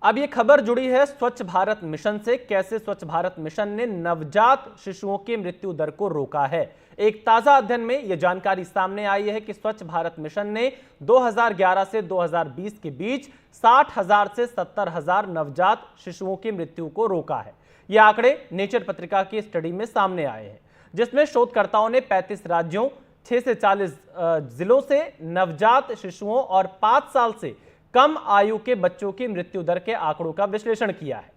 अब ये खबर जुड़ी है स्वच्छ भारत मिशन से। कैसे स्वच्छ भारत मिशन ने नवजात शिशुओं की मृत्यु दर को रोका है। एक ताजा अध्ययन में यह जानकारी सामने आई है कि स्वच्छ भारत मिशन ने 2011 से 2020 के बीच 60,000 से 70,000 नवजात शिशुओं की मृत्यु को रोका है। ये आंकड़े नेचर पत्रिका की स्टडी में सामने आए हैं, जिसमें शोधकर्ताओं ने 35 राज्यों, 6 से 40 जिलों से नवजात शिशुओं और 5 साल से कम आयु के बच्चों की मृत्यु दर के आंकड़ों का विश्लेषण किया है।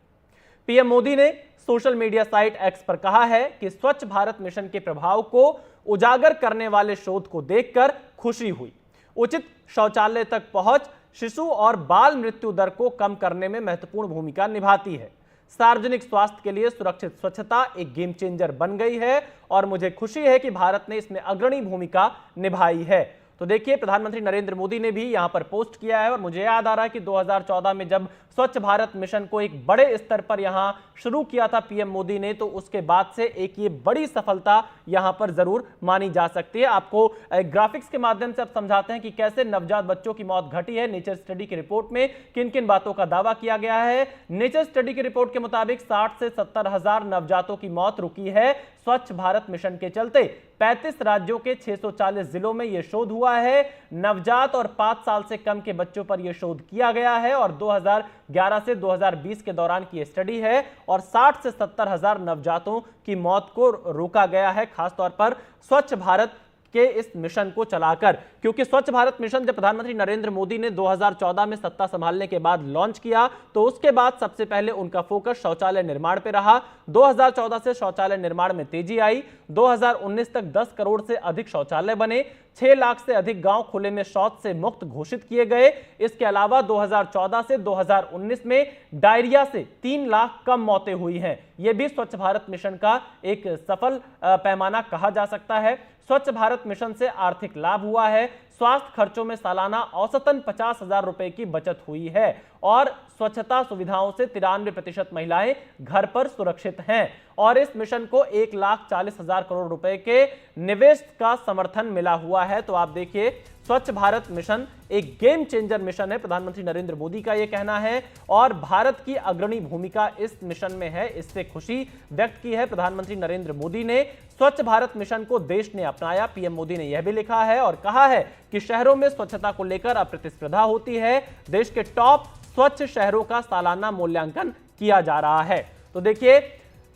पीएम मोदी ने सोशल मीडिया साइट एक्स पर कहा है कि स्वच्छ भारत मिशन के प्रभाव को उजागर करने वाले शोध को देखकर खुशी हुई। उचित शौचालय तक पहुंच शिशु और बाल मृत्यु दर को कम करने में महत्वपूर्ण भूमिका निभाती है। सार्वजनिक स्वास्थ्य के लिए सुरक्षित स्वच्छता एक गेम चेंजर बन गई है और मुझे खुशी है कि भारत ने इसमें अग्रणी भूमिका निभाई है। तो देखिए, प्रधानमंत्री नरेंद्र मोदी ने भी यहां पर पोस्ट किया है और मुझे याद आ रहा है कि 2014 में जब स्वच्छ भारत मिशन को एक बड़े स्तर पर यहां शुरू किया था पीएम मोदी ने, तो उसके बाद से एक ये बड़ी सफलता यहां पर जरूर मानी जा सकती है। आपको ग्राफिक्स के माध्यम से अब समझाते हैं कि कैसे नवजात बच्चों की मौत घटी है। नेचर स्टडी की रिपोर्ट में किन किन बातों का दावा किया गया है। नेचर स्टडी की रिपोर्ट के मुताबिक 60 से 70,000 नवजातों की मौत रुकी है स्वच्छ भारत मिशन के चलते। 35 राज्यों के 640 जिलों में यह शोध हुआ है। नवजात और 5 साल से कम के बच्चों पर यह शोध किया गया है और 2011 से 2020 के दौरान की यह स्टडी है और 60 से 70,000 नवजातों की मौत को रोका गया है, खासतौर पर स्वच्छ भारत के इस मिशन को चलाकर। क्योंकि स्वच्छ भारत मिशन जब प्रधानमंत्री नरेंद्र मोदी ने 2014 में सत्ता संभालने के बाद लॉन्च किया, तो उसके बाद सबसे पहले उनका फोकस शौचालय निर्माण पे रहा। 2014 से शौचालय निर्माण में तेजी आई। 2019 तक 10 करोड़ से अधिक शौचालय बने। 6 लाख से अधिक गांव खुले में शौच से मुक्त घोषित किए गए। इसके अलावा 2014 से 2019 में डायरिया से 3 लाख कम मौतें हुई हैं। यह भी स्वच्छ भारत मिशन का एक सफल पैमाना कहा जा सकता है। स्वच्छ भारत मिशन से आर्थिक लाभ हुआ है। स्वास्थ्य खर्चों में सालाना औसतन 50,000 रुपए की बचत हुई है और स्वच्छता सुविधाओं से 93% महिलाएं घर पर सुरक्षित हैं और इस मिशन को 1,40,000 करोड़ रुपए के निवेश का समर्थन मिला हुआ है। तो आप देखिए, स्वच्छ भारत मिशन एक गेम चेंजर मिशन है, प्रधानमंत्री नरेंद्र मोदी का यह कहना है और भारत की अग्रणी भूमिका इस मिशन में है। इससे खुशी व्यक्त की है प्रधानमंत्री नरेंद्र मोदी ने। स्वच्छ भारत मिशन को देश ने अपनाया। पीएम मोदी ने यह भी लिखा है और कहा है कि शहरों में स्वच्छता को लेकर अब प्रतिस्पर्धा होती है। देश के टॉप स्वच्छ शहरों का सालाना मूल्यांकन किया जा रहा है। तो देखिए,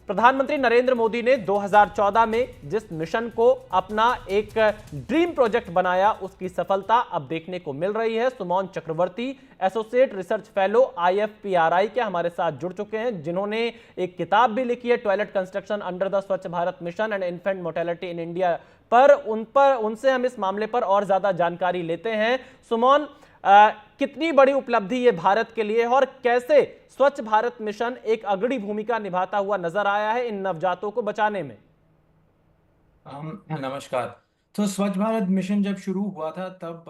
प्रधानमंत्री नरेंद्र मोदी ने 2014 में जिस मिशन को अपना एक ड्रीम प्रोजेक्ट बनाया, उसकी सफलता अब देखने को मिल रही है। सुमन चक्रवर्ती, एसोसिएट रिसर्च फेलो IFPRI के हमारे साथ जुड़ चुके हैं, जिन्होंने एक किताब भी लिखी है, टॉयलेट कंस्ट्रक्शन अंडर द स्वच्छ Bharat mission and infant mortality in India पर। उनसे हम इस मामले पर और ज्यादा जानकारी लेते हैं। सुमन, कितनी बड़ी उपलब्धि ये भारत के लिए है और कैसे स्वच्छ भारत मिशन एक अग्रणी भूमिका निभाता हुआ नजर आया है इन नवजातों को बचाने में? नमस्कार। तो स्वच्छ भारत मिशन जब शुरू हुआ था तब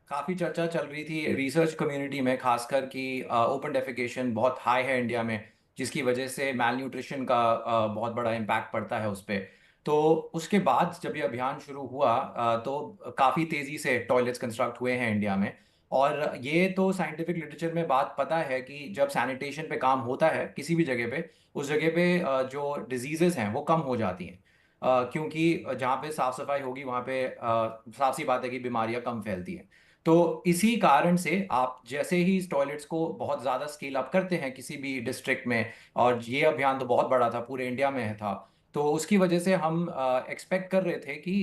काफ़ी चर्चा चल रही थी रिसर्च कम्युनिटी में, खासकर कि ओपन डेफिकेशन बहुत हाई है इंडिया में, जिसकी वजह से मैल न्यूट्रिशन का बहुत बड़ा इम्पैक्ट पड़ता है उस पर। तो उसके बाद जब ये अभियान शुरू हुआ तो काफ़ी तेज़ी से टॉयलेट्स कंस्ट्रक्ट हुए हैं इंडिया में। और ये तो साइंटिफिक लिटरेचर में बात पता है कि जब सैनिटेशन पे काम होता है किसी भी जगह पे, उस जगह पे जो डिजीजेस हैं वो कम हो जाती हैं। क्योंकि जहाँ पे साफ सफाई होगी वहाँ पे साफ सी बात है कि बीमारियाँ कम फैलती हैं। तो इसी कारण से आप जैसे ही इस टॉयलेट्स को बहुत ज़्यादा स्केल अप करते हैं किसी भी डिस्ट्रिक्ट में, और ये अभियान तो बहुत बड़ा था, पूरे इंडिया में था, तो उसकी वजह से हम एक्सपेक्ट कर रहे थे कि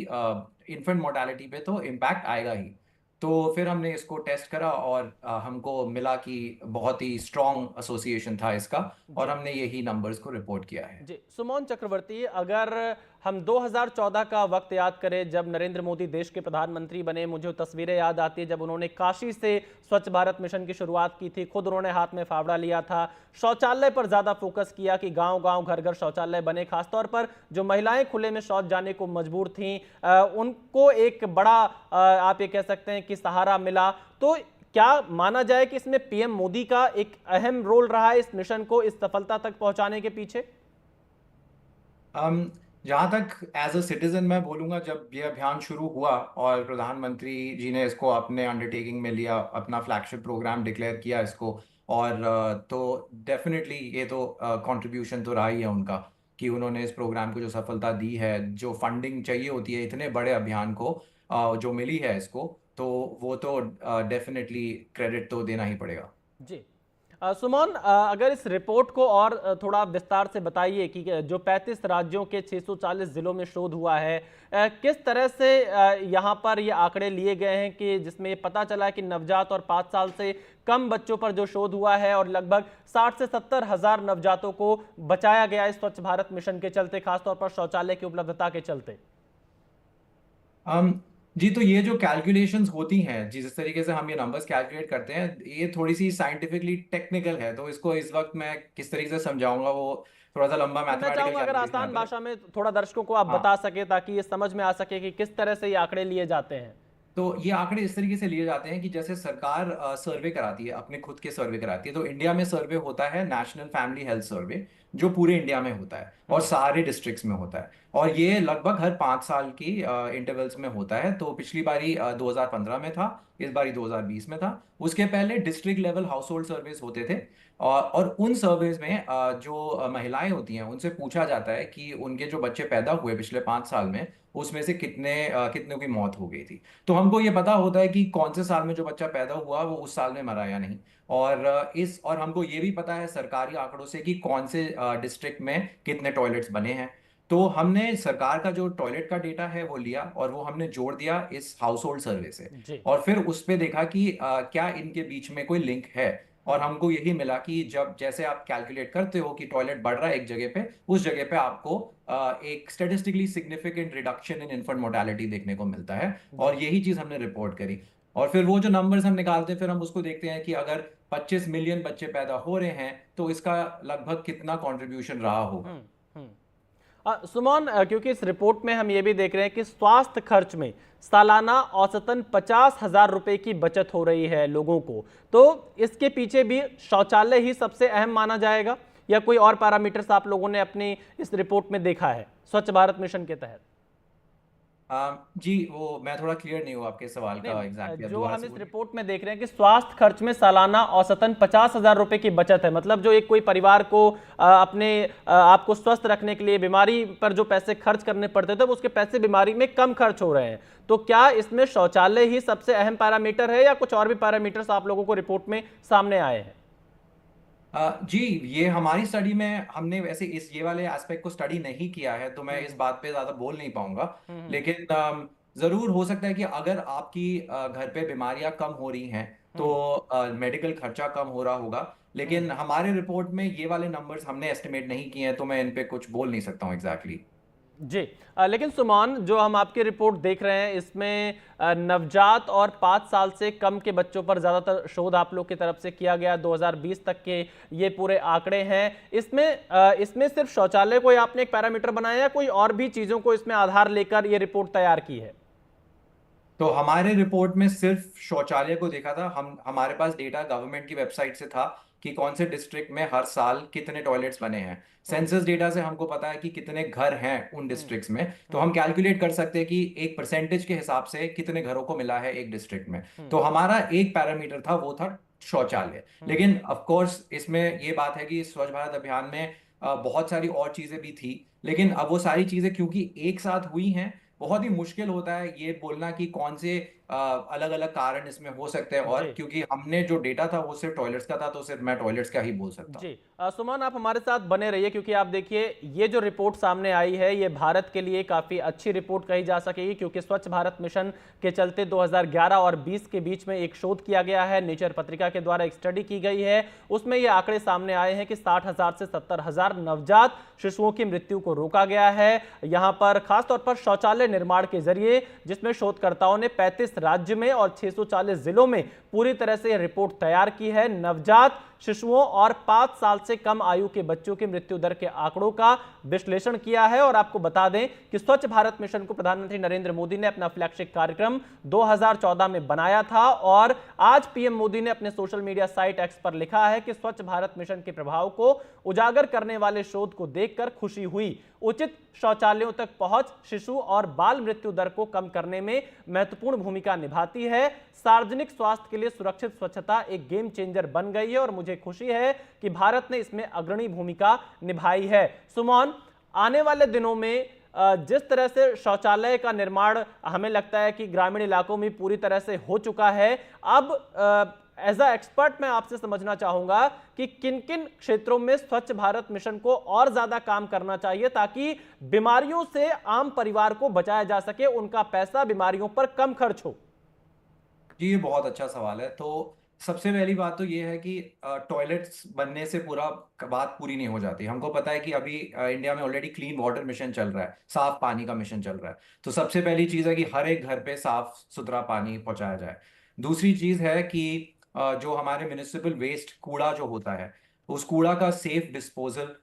इन्फेंट मोर्टेलिटी पे तो इम्पैक्ट आएगा ही। तो फिर हमने इसको टेस्ट करा और हमको मिला कि बहुत ही स्ट्रॉन्ग एसोसिएशन था इसका, और हमने यही नंबर्स को रिपोर्ट किया है। जी, सुमन चक्रवर्ती, अगर हम 2014 का वक्त याद करें जब नरेंद्र मोदी देश के प्रधानमंत्री बने, मुझे तस्वीरें याद आती है जब उन्होंने काशी से स्वच्छ भारत मिशन की शुरुआत की थी। खुद उन्होंने हाथ में फावड़ा लिया था, शौचालय पर ज्यादा फोकस किया कि गांव-गांव, घर-घर शौचालय बने। खासतौर पर जो महिलाएं खुले में शौच जाने को मजबूर थीं, उनको एक बड़ा आप ये कह सकते हैं कि सहारा मिला। तो क्या माना जाए कि इसमें पीएम मोदी का एक अहम रोल रहा है इस मिशन को इस सफलता तक पहुंचाने के पीछे? जहाँ तक एज अ सिटीजन मैं बोलूँगा, जब ये अभियान शुरू हुआ और प्रधानमंत्री जी ने इसको अपने अंडरटेकिंग में लिया, अपना फ्लैगशिप प्रोग्राम डिक्लेयर किया इसको, और तो डेफिनेटली ये तो कंट्रीब्यूशन तो रहा ही है उनका कि उन्होंने इस प्रोग्राम को जो सफलता दी है, जो फंडिंग चाहिए होती है इतने बड़े अभियान को जो मिली है इसको, तो वो तो डेफिनेटली क्रेडिट तो देना ही पड़ेगा। जी। सुमन, अगर इस रिपोर्ट को और थोड़ा विस्तार से बताइए कि जो 35 राज्यों के 640 जिलों में शोध हुआ है, किस तरह से यहाँ पर ये आंकड़े लिए गए हैं कि जिसमें ये पता चला है कि नवजात और 5 साल से कम बच्चों पर जो शोध हुआ है और लगभग 60 से 70 हजार नवजातों को बचाया गया है स्वच्छ भारत मिशन के चलते, खासतौर पर शौचालय की उपलब्धता के चलते। जी, तो ये जो कैलकुलेशंस होती हैं, जिस तरीके से हम ये नंबर्स कैलकुलेट करते हैं, ये थोड़ी सी साइंटिफिकली टेक्निकल है, तो इसको इस वक्त मैं किस तरीके से समझाऊंगा वो थोड़ा सा लंबा मैं मैथमेटिकल चाहूंगा अगर कैलकुलेशन आसान आता है। भाषा में थोड़ा दर्शकों को आप हाँ, बता सके ताकि ये समझ में आ सके कि किस तरह से ये आंकड़े लिए जाते हैं। तो ये आंकड़े इस तरीके से लिए जाते हैं कि जैसे सरकार सर्वे कराती है, अपने खुद के सर्वे कराती है, तो इंडिया में सर्वे होता है नेशनल फैमिली हेल्थ सर्वे, जो पूरे इंडिया में होता है और हम्म। सारे डिस्ट्रिक्ट्स में होता है, और ये लगभग हर 5 साल की इंटरवल्स में होता है। तो पिछली बारी 2015 में था, इस बारी 2020 में था। उसके पहले district level house hold surveys होते थे, और उन सर्वेज में जो महिलाएं होती हैं उनसे पूछा जाता है कि उनके जो बच्चे पैदा हुए पिछले 5 साल में, उसमें से कितनों की मौत हो गई थी। तो हमको ये पता होता है कि कौन से साल में जो बच्चा पैदा हुआ वो उस साल में मरा या नहीं। और हमको ये भी पता है सरकारी आंकड़ों से कि कौन से डिस्ट्रिक्ट में कितने टॉयलेट्स बने हैं। तो हमने सरकार का जो टॉयलेट का डेटा है वो लिया और वो हमने जोड़ दिया इस हाउस होल्ड सर्वे से, जी। और फिर उस पे देखा कि क्या इनके बीच में कोई लिंक है। और हम्म। हमको यही मिला कि जब जैसे आप कैलकुलेट करते हो कि टॉयलेट बढ़ रहा है एक जगह पे, उस जगह पे आपको एक statistically significant reduction in infant mortality देखने को मिलता है। जी। और यही चीज हमने रिपोर्ट करी। और फिर वो जो नंबर्स हम निकालते हैं, फिर हम उसको देखते हैं कि अगर 25 मिलियन बच्चे पैदा हो रहे हैं तो इसका लगभग कितना कंट्रीब्यूशन रहा होगा। हम्म। हम्म। सुमन, क्योंकि इस रिपोर्ट में हम ये भी देख रहे हैं कि स्वास्थ्य खर्च में सालाना औसतन 50,000 रुपए की बचत हो रही है लोगों को, तो इसके पीछे भी शौचालय ही सबसे अहम माना जाएगा या कोई और पैरामीटर्स आप लोगों ने अपनी इस रिपोर्ट में देखा है स्वच्छ भारत मिशन के तहत? जी, वो मैं थोड़ा क्लियर नहीं हूँ आपके सवाल का नहीं, एग्जैक्टली, आप जो दोबारा हम से इस बोलिए। रिपोर्ट में देख रहे हैं कि स्वास्थ्य खर्च में सालाना औसतन 50,000 रुपए की बचत है, मतलब जो एक कोई परिवार को अपने आपको स्वस्थ रखने के लिए बीमारी पर जो पैसे खर्च करने पड़ते थे वो उसके पैसे बीमारी में कम खर्च हो रहे हैं। तो क्या इसमें शौचालय ही सबसे अहम पैरामीटर है या कुछ और भी पैरामीटर्स आप लोगों को रिपोर्ट में सामने आए हैं? जी, ये हमारी स्टडी में हमने वैसे इस ये वाले एस्पेक्ट को स्टडी नहीं किया है, तो मैं इस हम्म। बात पे ज़्यादा बोल नहीं पाऊंगा। हम्म। लेकिन ज़रूर हो सकता है कि अगर आपकी घर पे बीमारियां कम हो रही हैं हम्म। तो मेडिकल खर्चा कम हो रहा होगा। हम्म। लेकिन हमारे रिपोर्ट में ये वाले नंबर्स हमने एस्टिमेट नहीं किए हैं, तो मैं इन पे कुछ बोल नहीं सकता हूँ एग्जैक्टली। जी। लेकिन सुमान, जो हम आपकी रिपोर्ट देख रहे हैं इसमें नवजात और 5 साल से कम के बच्चों पर ज़्यादातर शोध आप लोग की तरफ से किया गया, 2020 तक के ये पूरे आंकड़े हैं। इसमें सिर्फ शौचालय को ही आपने एक पैरामीटर बनाया या कोई और भी चीज़ों को इसमें आधार लेकर ये रिपोर्ट तैयार की है? तो हमारे रिपोर्ट में सिर्फ शौचालय को देखा था। हमारे पास डेटा गवर्नमेंट की वेबसाइट से था कि कौन से डिस्ट्रिक्ट में हर साल कितने टॉयलेट्स बने हैं। हम्म। सेंसस डेटा से हमको पता है कि कितने घर हैं उन हम्म। डिस्ट्रिक्ट्स में, तो हम्म। हम कैलकुलेट कर सकते हैं कि एक परसेंटेज के हिसाब से कितने घरों को मिला है एक डिस्ट्रिक्ट में। हम्म। तो हमारा एक पैरामीटर था, वो था शौचालय। हम्म। लेकिन ऑफ कोर्स इसमें ये बात है कि स्वच्छ भारत अभियान में बहुत सारी और चीजें भी थी। लेकिन अब वो सारी चीजें क्योंकि एक साथ हुई हैं, बहुत ही मुश्किल होता है ये बोलना कि कौन से अलग अलग कारण इसमें हो सकते हैं। और जी। क्योंकि हमने जो डेटा था वो सिर्फ टॉयलेट्स का था, तो सिर्फ मैं टॉयलेट्स का ही बोल सकता हूँ। जी। सुमन, आप हमारे साथ बने रहिए क्योंकि आप देखिए ये जो रिपोर्ट सामने आई है ये भारत के लिए काफ़ी अच्छी रिपोर्ट कही जा सकेगी, क्योंकि स्वच्छ भारत मिशन के चलते 2011 और 20 के बीच में एक शोध किया गया है, नेचर पत्रिका के द्वारा एक स्टडी की गई है। उसमें ये आंकड़े सामने आए हैं कि 60,000 से 70,000 नवजात शिशुओं की मृत्यु को रोका गया है, यहाँ पर खासतौर पर शौचालय निर्माण के जरिए, जिसमें शोधकर्ताओं ने 35 राज्य में और 640 जिलों में पूरी तरह से रिपोर्ट तैयार की है। नवजात शिशुओं और 5 साल से कम आयु के बच्चों की मृत्यु दर के आंकड़ों का विश्लेषण किया है। और आपको बता दें कि स्वच्छ भारत मिशन को प्रधानमंत्री नरेंद्र मोदी ने अपना फ्लैगशिप कार्यक्रम 2014 में बनाया था, और आज पीएम मोदी ने अपने सोशल मीडिया साइट एक्स पर लिखा है कि स्वच्छ भारत मिशन के प्रभाव को उजागर करने वाले शोध को देखकर खुशी हुई। उचित शौचालयों तक पहुंच शिशु और बाल मृत्यु दर को कम करने में महत्वपूर्ण भूमिका निभाती है। सार्वजनिक स्वास्थ्य के लिए सुरक्षित स्वच्छता एक गेम चेंजर बन गई है और मुझे मुझे खुशी है कि भारत ने इसमें अग्रणी भूमिका निभाई है। सुमन, आने वाले दिनों में जिस तरह से शौचालय का निर्माण हमें लगता है कि ग्रामीण इलाकों में पूरी तरह से हो चुका है, अब एज अ एक्सपर्ट मैं आपसे समझना चाहूंगा कि किन किन क्षेत्रों में स्वच्छ भारत मिशन को और ज्यादा काम करना चाहिए ताकि बीमारियों से आम परिवार को बचाया जा सके, उनका पैसा बीमारियों पर कम खर्च हो। जी, ये बहुत अच्छा सवाल है। तो सबसे पहली बात तो ये है कि टॉयलेट्स बनने से पूरा बात पूरी नहीं हो जाती। हमको पता है कि अभी इंडिया में ऑलरेडी क्लीन वाटर मिशन चल रहा है, साफ पानी का मिशन चल रहा है। तो सबसे पहली चीज़ है कि हर एक घर पे साफ सुथरा पानी पहुंचाया जाए। दूसरी चीज़ है कि जो हमारे म्युनिसिपल वेस्ट कूड़ा जो होता है, उस कूड़ा का सेफ डिस्पोजल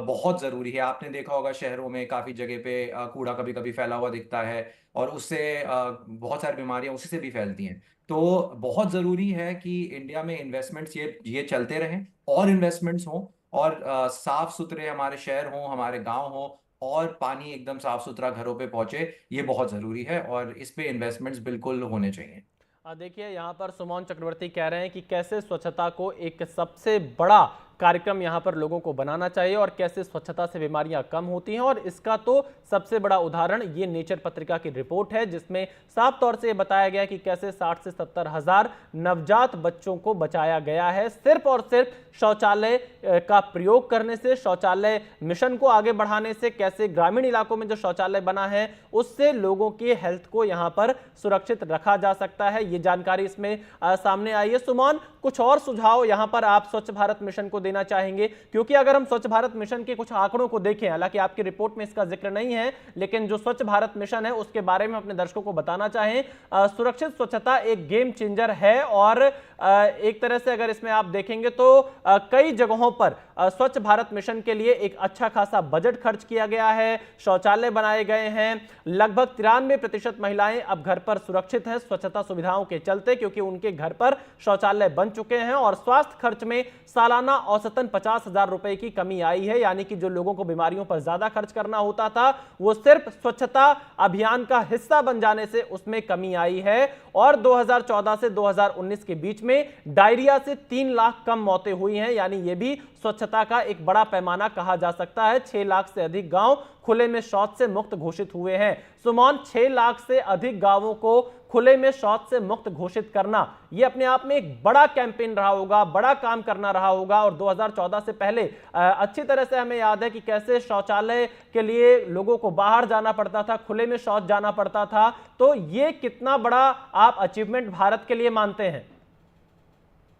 बहुत ज़रूरी है। आपने देखा होगा शहरों में काफ़ी जगह पे कूड़ा कभी कभी फैला हुआ दिखता है, और उससे बहुत सारी बीमारियां उसी से भी फैलती हैं। तो बहुत ज़रूरी है कि इंडिया में इन्वेस्टमेंट्स ये चलते रहें, और इन्वेस्टमेंट्स हों, और साफ सुथरे हमारे शहर हों, हमारे गांव हों, और पानी एकदम साफ सुथरा घरों पे पहुंचे। ये बहुत ज़रूरी है और इस पे इन्वेस्टमेंट्स बिल्कुल होने चाहिए। देखिए, यहाँ पर सुमन चक्रवर्ती कह रहे हैं कि कैसे स्वच्छता को एक सबसे बड़ा कार्यक्रम यहाँ पर लोगों को बनाना चाहिए और कैसे स्वच्छता से बीमारियां कम होती हैं, और इसका तो सबसे बड़ा उदाहरण ये नेचर पत्रिका की रिपोर्ट है जिसमें साफ तौर से बताया गया कि कैसे 60 से 70 हजार नवजात बच्चों को बचाया गया है सिर्फ और सिर्फ शौचालय का प्रयोग करने से, शौचालय मिशन को आगे बढ़ाने से। कैसे ग्रामीण इलाकों में जो शौचालय बना है उससे लोगों के हेल्थ को यहाँ पर सुरक्षित रखा जा सकता है, ये जानकारी इसमें सामने आई है। सुमन, कुछ और सुझाव यहाँ पर आप स्वच्छ भारत मिशन को देना चाहेंगे? क्योंकि अगर हम स्वच्छ भारत मिशन के कुछ आंकड़ों को देखें, हालांकि आपकी रिपोर्ट में इसका जिक्र नहीं है, लेकिन जो स्वच्छ भारत मिशन है उसके बारे में अपने दर्शकों को बताना चाहें। सुरक्षित स्वच्छता एक गेम चेंजर है, और एक तरह से अगर इसमें आप देखेंगे तो कई जगहों पर स्वच्छ भारत मिशन के लिए एक अच्छा खासा बजट खर्च किया गया है, शौचालय बनाए गए हैं, लगभग 93% महिलाएं अब घर पर सुरक्षित हैं स्वच्छता सुविधाओं के चलते, क्योंकि उनके घर पर शौचालय बन चुके हैं, और स्वास्थ्य खर्च में सालाना औसतन 50,000 रुपए की कमी आई है। यानी कि जो लोगों को बीमारियों पर ज्यादा खर्च करना होता था वो सिर्फ स्वच्छता अभियान का हिस्सा बन जाने से उसमें कमी आई है। और 2014 से 2019 के बीच में डायरिया से 3 लाख कम मौतें हुई हैं, यानी यह भी स्वच्छता का एक बड़ा पैमाना कहा जा सकता है। 6 लाख से अधिक गांव खुले में शौच से मुक्त घोषित हुए हैं। सुमन, 6 लाख से अधिक गांवों को खुले में शौच से मुक्त घोषित करना यह अपने आप में एक बड़ा कैंपेन रहा होगा, बड़ा काम करना रहा होगा। और 2014 से पहले अच्छी तरह से हमें याद है कि कैसे शौचालय के लिए लोगों को बाहर जाना पड़ता था, खुले में शौच जाना पड़ता था। तो ये कितना बड़ा आप अचीवमेंट भारत के लिए मानते हैं?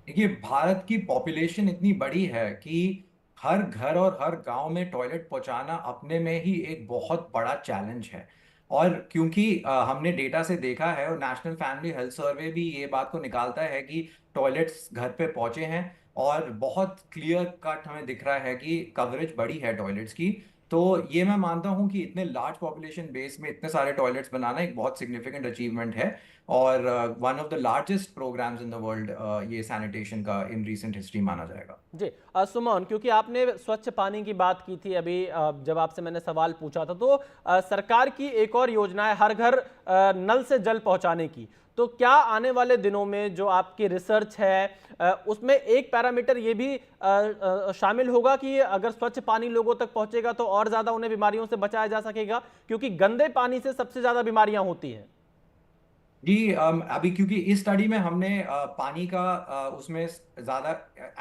देखिए, भारत की पॉपुलेशन इतनी बड़ी है कि हर घर और हर गांव में टॉयलेट पहुंचाना अपने में ही एक बहुत बड़ा चैलेंज है। और क्योंकि हमने डेटा से देखा है, और नेशनल फैमिली हेल्थ सर्वे भी ये बात को निकालता है कि टॉयलेट्स घर पे पहुंचे हैं, और बहुत क्लियर कट हमें दिख रहा है कि कवरेज बड़ी है टॉयलेट्स की। तो ये मैं मानता हूँ कि इतने लार्ज पॉपुलेशन बेस में इतने सारे टॉयलेट्स बनाना एक बहुत सिग्निफिकेंट अचीवमेंट है, और one of the largest programs in the world ये सैनिटेशन का इन रीसेंट हिस्ट्री माना जाएगा। जी, सुमन, क्योंकि आपने स्वच्छ पानी की बात की थी अभी, जब आपसे मैंने सवाल पूछा था, तो सरकार की एक और योजना है हर घर नल से जल पहुंचाने की। तो क्या आने वाले दिनों में जो आपकी रिसर्च है उसमें एक पैरामीटर ये भी शामिल होगा कि अगर स्वच्छ पानी लोगों तक पहुंचेगा तो और ज्यादा उन्हें बीमारियों से बचाया जा सकेगा? क्योंकि गंदे पानी से सबसे ज्यादा बीमारियां होती हैं। जी, अभी क्योंकि इस स्टडी में हमने पानी का उसमें ज़्यादा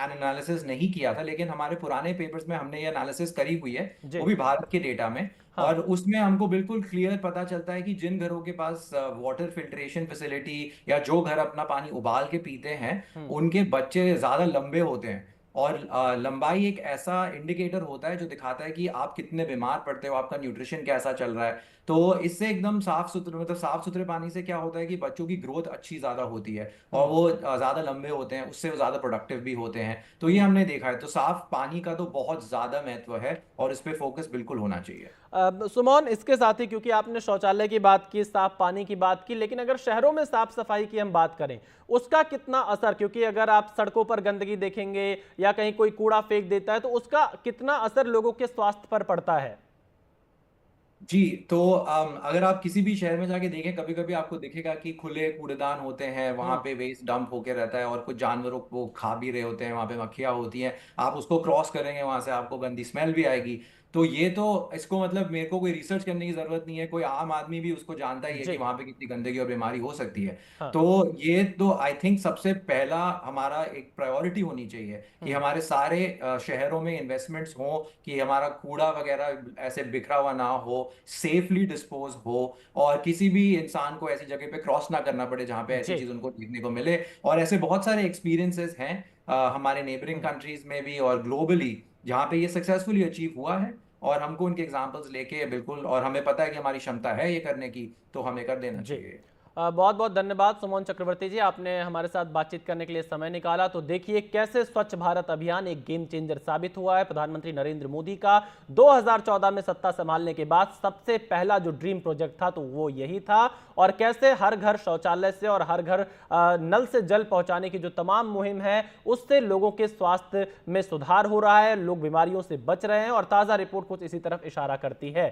एनालिसिस नहीं किया था, लेकिन हमारे पुराने पेपर्स में हमने ये एनालिसिस करी हुई है, जी। वो भी भारत के डेटा में। हाँ। और उसमें हमको बिल्कुल क्लियर पता चलता है कि जिन घरों के पास वाटर फिल्ट्रेशन फैसिलिटी, या जो घर अपना पानी उबाल के पीते हैं, उनके बच्चे ज़्यादा लंबे होते हैं। और लंबाई एक ऐसा इंडिकेटर होता है जो दिखाता है कि आप कितने बीमार पड़ते हो, आपका न्यूट्रिशन कैसा चल रहा है। तो इससे एकदम साफ सुथरे, मतलब साफ सुथरे पानी से क्या होता है कि बच्चों की ग्रोथ अच्छी ज्यादा होती है, और वो ज्यादा लंबे होते हैं, उससे वो ज्यादा प्रोडक्टिव भी होते हैं। तो ये हमने देखा है। तो साफ पानी का तो बहुत ज्यादा महत्व है, और इस पे फोकस बिल्कुल होना चाहिए। सुमन, इसके साथ ही क्योंकि आपने शौचालय की बात की, साफ पानी की बात की, लेकिन अगर शहरों में साफ सफाई की हम बात करें, उसका कितना असर, क्योंकि अगर आप सड़कों पर गंदगी देखेंगे या कहीं कोई कूड़ा फेंक देता है तो उसका कितना असर लोगों के स्वास्थ्य पर पड़ता है? जी। तो अगर आप किसी भी शहर में जाके देखें, कभी कभी आपको दिखेगा कि खुले कूड़ेदान होते हैं, वहां हम्म। पे वेस्ट डंप होके रहता है और कुछ जानवरों को वो खा भी रहे होते हैं, वहां पे मक्खियाँ होती हैं। आप उसको क्रॉस करेंगे, वहां से आपको गंदी स्मेल भी आएगी। तो ये तो, इसको मतलब मेरे को कोई रिसर्च करने की जरूरत नहीं है, कोई आम आदमी भी उसको जानता ही है जी। कि वहां पे कितनी गंदगी और बीमारी हो सकती है। हाँ। तो ये तो आई थिंक सबसे पहला हमारा एक प्रायोरिटी होनी चाहिए कि हम्म। हमारे सारे शहरों में इन्वेस्टमेंट्स हों, कि हमारा कूड़ा वगैरह ऐसे बिखरा हुआ ना हो, सेफली डिस्पोज हो, और किसी भी इंसान को ऐसी जगह पे क्रॉस ना करना पड़े जहाँ पे ऐसी जी। चीज उनको देखने को मिले। और ऐसे बहुत सारे एक्सपीरियंसेस हैं हमारे नेबरिंग हम्म। कंट्रीज में भी और ग्लोबली, जहाँ पे ये सक्सेसफुली अचीव हुआ है। और हमको उनके एग्जांपल्स लेके बिल्कुल, और हमें पता है कि हमारी क्षमता है ये करने की, तो हमें कर देना जी। चाहिए। बहुत बहुत धन्यवाद सुमन चक्रवर्ती जी, आपने हमारे साथ बातचीत करने के लिए समय निकाला। तो देखिए कैसे स्वच्छ भारत अभियान एक गेम चेंजर साबित हुआ है। प्रधानमंत्री नरेंद्र मोदी का 2014 में सत्ता संभालने के बाद सबसे पहला जो ड्रीम प्रोजेक्ट था तो वो यही था। और कैसे हर घर शौचालय से और हर घर नल से जल पहुंचाने की जो तमाम मुहिम है उससे लोगों के स्वास्थ्य में सुधार हो रहा है, लोग बीमारियों से बच रहे हैं। और ताज़ा रिपोर्ट कुछ इसी तरफ इशारा करती है।